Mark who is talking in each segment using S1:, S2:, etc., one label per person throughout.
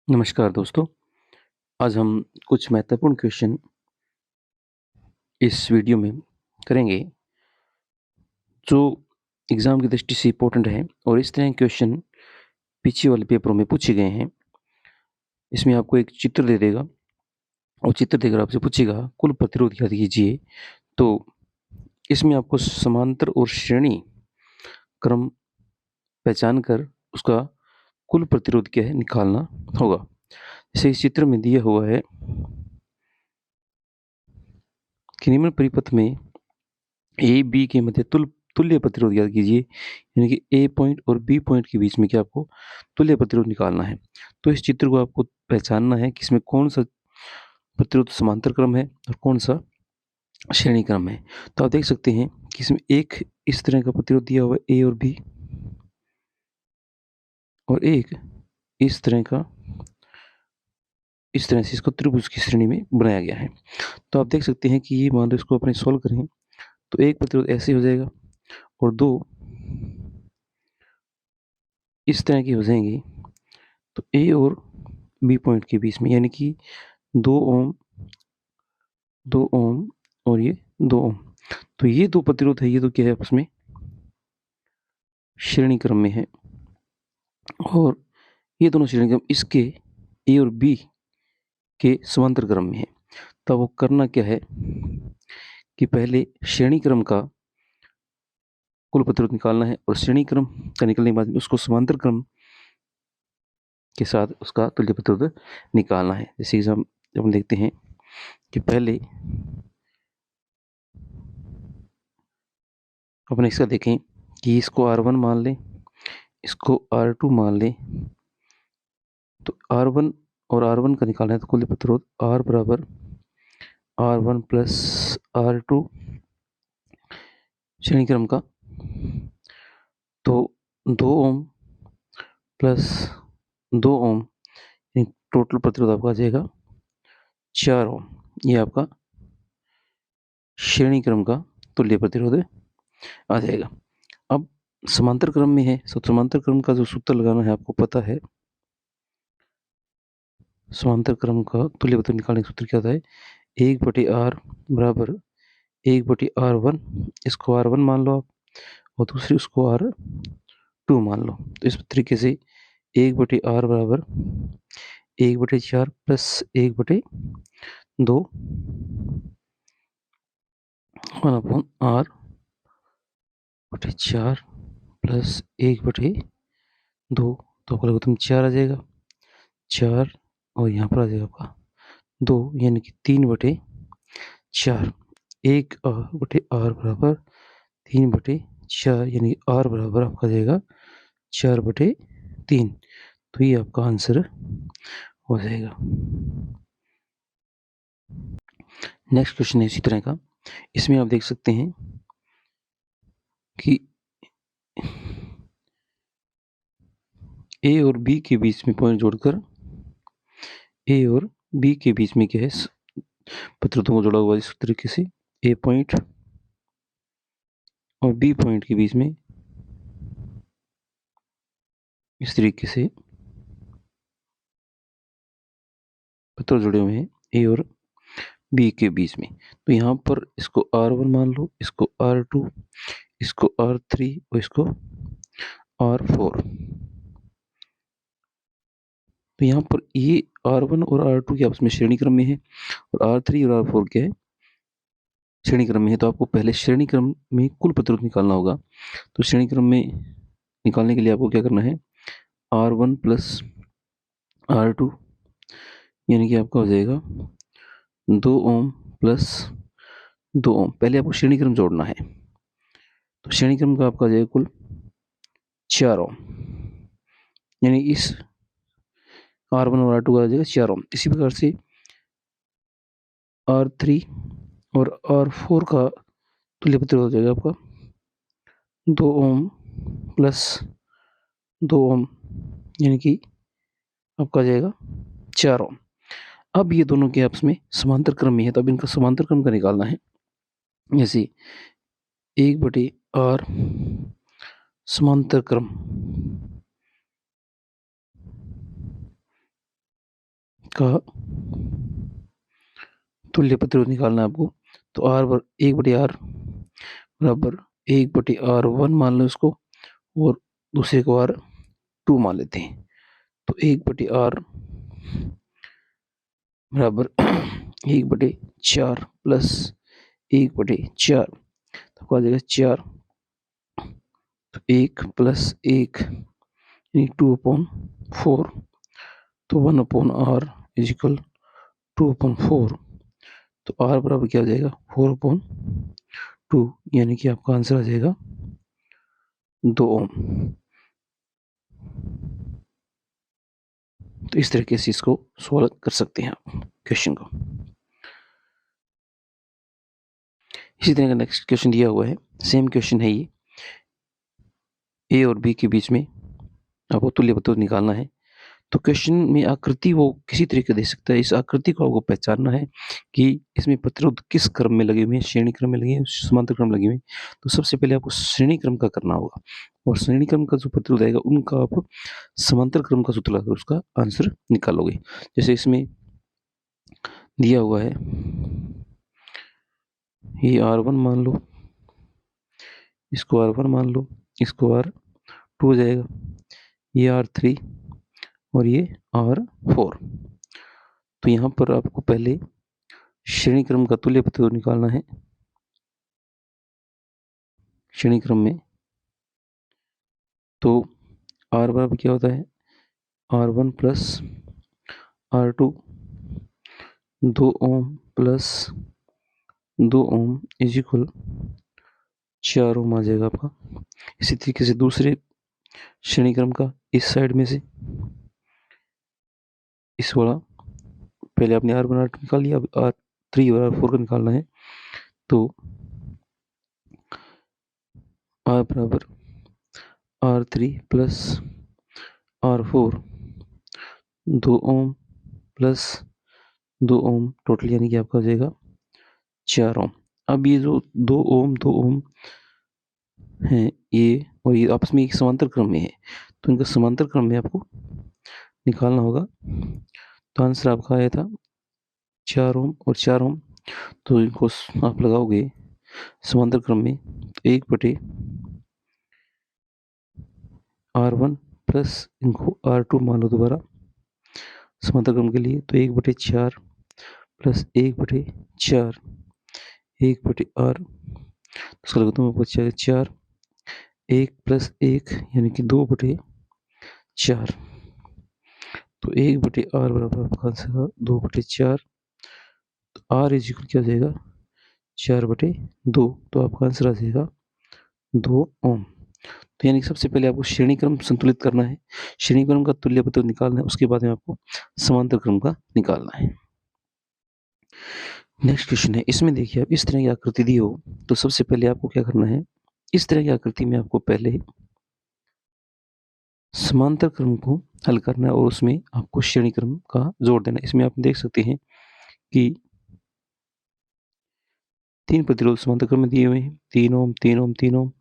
S1: नमस्कार दोस्तों, आज हम कुछ महत्वपूर्ण क्वेश्चन इस वीडियो में करेंगे, जो एग्ज़ाम की दृष्टि से इम्पोर्टेंट है और इस तरह के क्वेश्चन पीछे वाले पेपरों में पूछे गए हैं। इसमें आपको एक चित्र दे देगा और चित्र देकर आपसे पूछेगा कुल प्रतिरोध ज्ञात कीजिए। तो इसमें आपको समांतर और श्रेणी क्रम पहचान कर उसका कुल प्रतिरोध क्या है निकालना होगा। जैसे इस चित्र में दिया हुआ है कि निम्न परिपथ में ए बी के मध्य तुल्य प्रतिरोध ज्ञात कीजिए, यानी कि ए पॉइंट और बी पॉइंट के बीच में क्या आपको तुल्य प्रतिरोध निकालना है। तो इस चित्र को आपको पहचानना है कि इसमें कौन सा प्रतिरोध समांतर क्रम है और कौन सा श्रेणी क्रम है। तो आप देख सकते हैं कि इसमें एक इस तरह का प्रतिरोध दिया हुआ है ए और बी, और एक इस तरह का, इस तरह से इसको त्रिभुज की श्रेणी में बनाया गया है। तो आप देख सकते हैं कि ये मान लो इसको अपने सोल्व करें तो एक प्रतिरोध ऐसे हो जाएगा और दो इस तरह की हो जाएंगी। तो ए और बी पॉइंट के बीच में, यानी कि 2 ओम 2 ओम और ये 2 ओम, तो ये दो प्रतिरोध है, ये तो क्या है आपस में श्रेणी क्रम में है, और ये दोनों श्रेणी क्रम इसके ए और बी के समांतर क्रम में है। तो वो करना क्या है कि पहले श्रेणी क्रम का कुल प्रतिरोध निकालना है और श्रेणी क्रम का निकलने के बाद उसको समांतर क्रम के साथ उसका तुल्य प्रतिरोध निकालना है। जैसे जब हम देखते हैं कि पहले अपने इसका देखें कि इसको R1 मान लें, इसको R2 मान लें। तो R1 और R1 का निकालना है तो कुल प्रतिरोध R बराबर R1 प्लस R2 श्रेणी क्रम का, तो 2 ओम प्लस 2 ओम टोटल प्रतिरोध आपका आ जाएगा 4 ओम। ये आपका श्रेणी क्रम का तुल्य प्रतिरोध आ जाएगा। अब समांतर क्रम में है, तो समांतर क्रम का जो सूत्र लगाना है आपको पता है। समांतर क्रम का तुल्य प्रतिरोध निकालने का सूत्र क्या होता है, 1/R बराबर 1/R1, इसको R1 मान लो आप और दूसरी उसको R2 मान लो। तो इस तरीके से 1/R बराबर 1/4 प्लस 1/2 1/R/4 प्लस 1/2, तो आपका लघुत्तम 4 आ जाएगा, 4 और यहाँ पर आ जाएगा आपका 2, यानी कि 3/4। 1/R बराबर 3/4, यानी R बराबर आपका आ जाएगा 4/3। तो ये आपका आंसर हो जाएगा। नेक्स्ट क्वेश्चन है इसी तरह का। इसमें आप देख सकते हैं कि ए और बी के बीच में पॉइंट जोड़कर ए और बी के बीच में क्या है प्रतिरोधों को जोड़ा हुआ है इस तरीके से, ए पॉइंट और बी पॉइंट के बीच में इस तरीके से प्रतिरोध जुड़े हुए हैं ए और बी के बीच में। तो यहाँ पर इसको R1 मान लो, इसको R2, इसको R3 और इसको R4। तो यहाँ पर ये R1 और R2 के आपस में श्रेणी क्रम में है और R3 और R4 क्या है श्रेणी क्रम में है। तो आपको पहले श्रेणी क्रम में कुल प्रतिरोध निकालना होगा। तो श्रेणी क्रम में निकालने के लिए आपको क्या करना है, R1 प्लस R2, यानी कि आपका हो जाएगा 2 ओम प्लस 2 ओम। पहले आपको श्रेणी क्रम जोड़ना है, तो श्रेणी क्रम का आपका आ जाएगा कुल 4 ओम, यानी इस R1 और R2 का आ जाएगा 4 ओम। इसी प्रकार से R3 और R4 का तुल्य प्रतिरोध हो जाएगा आपका 2 ओम प्लस 2 ओम, यानी कि आपका आ जाएगा 4 ओम। अब ये दोनों के आपस में समांतर क्रम में है, तो अब इनका समांतर क्रम का निकालना है। जैसे 1/R समांतर क्रम का तुल्य प्रतिरोध निकालना है आपको। तो R 1/R बराबर 1/R1 मान लो इसको, और दूसरे को R2 मान लेते हैं। तो 1/R बराबर 1/4 प्लस 1/4, तो आपको आ जाएगा 4। तो 1 प्लस 1 यानी 2/4, तो 1/R इज इक्वल 2/4। तो R बराबर क्या हो जाएगा 4/2, यानी कि आपका आंसर आ जाएगा 2 ओम। तो इस तरीके से इसको सॉल्व कर सकते हैं आप क्वेश्चन को। इसी तरह का नेक्स्ट क्वेश्चन दिया हुआ है, सेम क्वेश्चन है ये। ए और बी के बीच में आपको तुल्य प्रतिरोध निकालना है। तो क्वेश्चन में आकृति वो किसी तरीके दे सकता है, इस आकृति को आपको पहचानना है कि इसमें प्रतिरोध किस क्रम में लगे हुए हैं, श्रेणी क्रम में लगे हैं, समांतर क्रम लगे हुए हैं। तो सबसे पहले आपको श्रेणी क्रम का करना होगा, और श्रेणी क्रम का जो प्रतिरोध आएगा उनका आप समांतर क्रम का सूत्र लगाकर उसका आंसर निकालोगे। जैसे इसमें दिया हुआ है, ये R1 मान लो, इसको R1 मान लो, इसको R2 हो जाएगा, ये R3 और ये R4। तो यहाँ पर आपको पहले श्रेणी क्रम का तुल्य प्रतिरोध निकालना है। श्रेणी क्रम में तो R बराबर क्या होता है, R1 plus R2, 2 ohm plus 2 ohm is equal 4 ohm आ जाएगा आपका। इसी तरीके से दूसरे श्रेणी क्रम का इस साइड में से इस वाला, पहले आपने R1 R2 निकाल लिया, अब R3 और R4 का निकालना है। तो R बराबर R3 plus R4, 2 ohm plus 2 ओम टोटल, यानी कि आपका हो जाएगा 4 ओम। अब ये जो 2 ओम हैं ये, और ये आपस में एक समांतर क्रम में है, तो इनका समांतर क्रम में आपको निकालना होगा। तो आंसर आपका आया था 4 ओम और 4 ओम। तो इनको आप लगाओगे समांतर क्रम में, तो 1/R1 प्लस इनको R2 मान लो दोबारा समांतर क्रम के लिए। तो 1/4 प्लस 1/4, 1/R, उसका लगता है बच्चा 4, 1 प्लस 1 यानी कि 2/4। तो 1/R बराबर आपका आंसर 2/4। तो R इज इक्वल क्या हो जाएगा 4/2, तो आपका आंसर आ जाएगा 2 ओम। तो यानी सबसे पहले आपको श्रेणी क्रम संतुलित करना है, श्रेणी क्रम का तुल्य प्रतिरोध निकालना है, उसके बाद में आपको समांतर क्रम का निकालना है। नेक्स्ट क्वेश्चन है, इसमें देखिए आप इस तरह की आकृति दी हो, तो सबसे पहले आपको क्या करना है, इस तरह की आकृति में आपको पहले समांतर क्रम को हल करना है और उसमें आपको श्रेणी क्रम का जोड़ देना है। इसमें आप देख सकते हैं कि 3 प्रतिरोध समांतर क्रम में दिए हुए हैं, 3 ओम 3 ओम 3 ओम,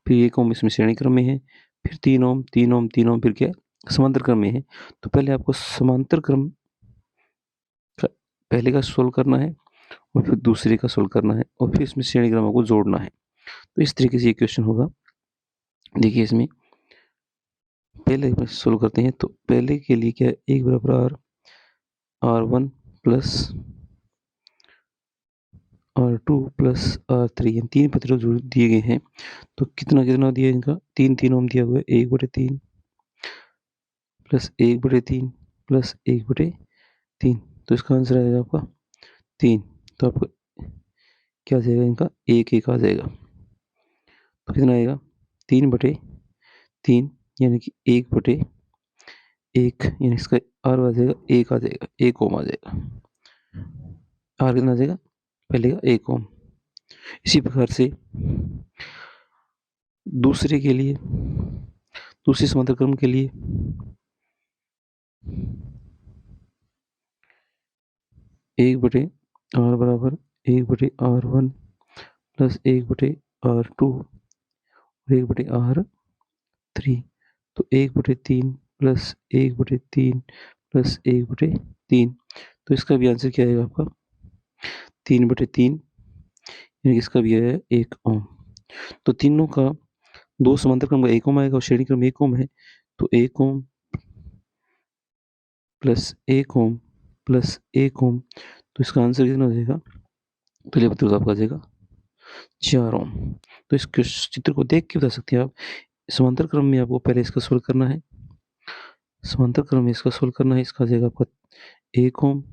S1: फिर 1 ओम इसमें श्रेणी क्रम में है, फिर 3 ओम 3 ओम 3 ओम, फिर क्या समांतर क्रम में है। तो पहले आपको समांतर क्रम का पहले का सोल्व करना है, और फिर दूसरे का सोल्व करना है, और फिर इसमें श्रेणी क्रम को जोड़ना है। तो इस तरीके से ये क्वेश्चन होगा। देखिए इसमें पहले सोल्व करते हैं, तो पहले के लिए क्या, 1 बराबर R1 plus R2 plus R3, 3 प्रतिरोध दिए गए हैं। तो कितना कितना दिया इनका, 3 ओम दिया हुआ है, 1/3 प्लस 1/3 प्लस 1/3, तो इसका आंसर आएगा आपका 3। तो आपका क्या आ जाएगा, इनका 1 आ जाएगा। तो कितना आएगा 3/3, यानी कि 1/1, यानी इसका R आ जाएगा 1 आ जाएगा, 1 ओम आ जाएगा। R कितना आ जाएगा पहले का 1 ओम। इसी प्रकार से दूसरे के लिए, दूसरे समांतर क्रम के लिए 1/R बराबर 1/R1 प्लस 1/R2 और 1/R3। तो 1/3 प्लस 1/3 प्लस 1/3, तो इसका भी आंसर क्या आएगा आपका 3/3, यानी कि इसका भी है 1 ओम। तो तीनों का दो समांतर क्रम का 1 ओम आएगा और श्रेणी क्रम 1 ओम है, तो 1 ओम प्लस 1 ओम प्लस 1 ओम, तो इसका आंसर कितना हो जाएगा, तो चलिए बताओ आपका आ जाएगा 4 ओम। तो इस चित्र को देख के बता सकते हैं आप। समांतर क्रम में आपको पहले इसका सोल्व करना है, समांतर क्रम में इसका सोल्व करना है। इसका आ जाएगा आपका 1 ओम,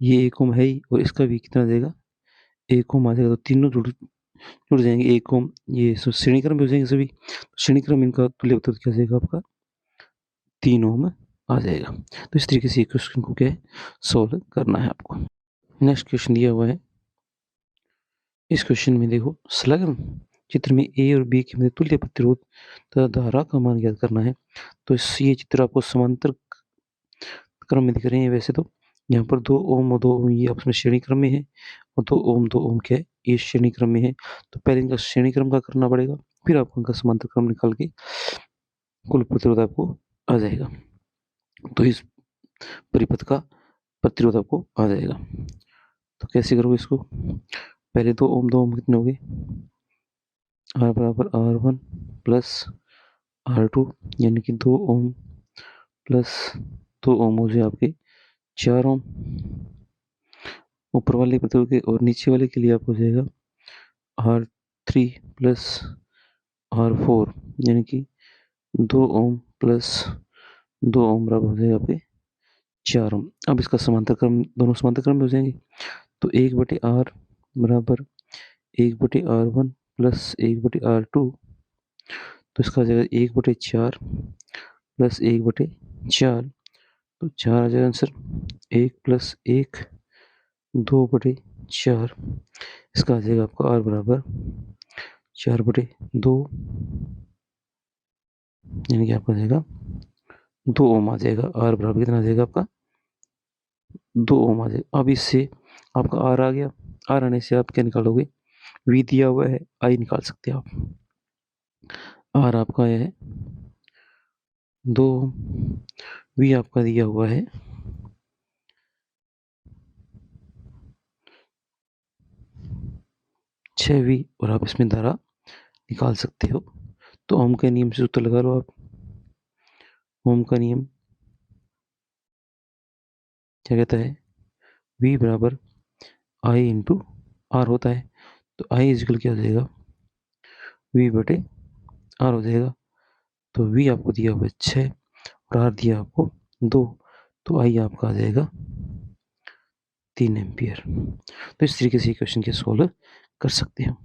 S1: ये 1 ओम है ही, और इसका भी कितना आ जाएगा 1 ओम आ जाएगा। तो तीनों जुड़ जाएंगे 1 ओम, ये श्रेणी क्रम में हो जाएंगे सभी। श्रेणी क्रम इनका तुल्य उत्तर क्या आ जाएगा आपका 3 ओम आ जाएगा। तो इस तरीके से ये क्वेश्चन को क्या है सोल्व करना है आपको। नेक्स्ट क्वेश्चन दिया हुआ है, इस क्वेश्चन में देखो संलग्न चित्र में ए और बी के मध्य तुल्य प्रतिरोध तथा धारा का मान ज्ञात करना है। तो ये चित्र आपको समांतर क्रम में दिख रहे हैं। वैसे तो यहाँ पर 2 ओम और 2 ओम ये आपस में श्रेणी क्रम में है, और 2 ओम क्या है ये श्रेणी क्रम में है। तो पहले इनका श्रेणी क्रम का करना पड़ेगा, फिर आपको इनका समांतर क्रम निकाल के कुल प्रतिरोध आपको आ जाएगा। तो इस परिपथ का प्रतिरोध आपको आ जाएगा। तो कैसे करोगे इसको, पहले 2 ओम कितने हो गए, R बराबर R1 प्लस R2, यानी कि 2 ओम प्लस 2 ओम हो जाए आपके 4 ओम। ऊपर वाले प्रतिरोध के और नीचे वाले के लिए आपको हो जाएगा R3 प्लस R4, यानी कि 2 ओम प्लस 2 ओम बराबर हो जाएगा आपके 4 ओम। अब इसका समांतर क्रम, दोनों समांतर क्रम में हो जाएंगे। तो 1/R बराबर 1/R1 प्लस 1/R2, तो इसका आ जाएगा 1/4 प्लस 1/4, तो 4 आ जाएगा आंसर। 1 प्लस 1 2/4, इसका आ जाएगा आपका R बराबर 4/2, यानी कि आपका आ जाएगा 2 ओम आ जाएगा। R बराबर कितना आ जाएगा आपका 2 ओम आ जाएगा। अब इससे आपका R आ गया, R आने से आप क्या निकालोगे, V दिया हुआ है, I निकाल सकते हैं आप। R आपका है 2 ओम, V आपका दिया हुआ है 6V, और आप इसमें धारा निकाल सकते हो। तो ओम के नियम से सूत्र लगा लो आप। ओम का नियम क्या कहता है, V बराबर I इंटू R होता है। तो I इजिकल क्या हो जाएगा, V/R हो जाएगा। तो V आपको दिया हुआ है 6 और R दिया आपको 2, तो I आपका आ जाएगा 3 एम्पियर। तो इस तरीके से क्वेश्चन के सोल्व कर सकते हैं।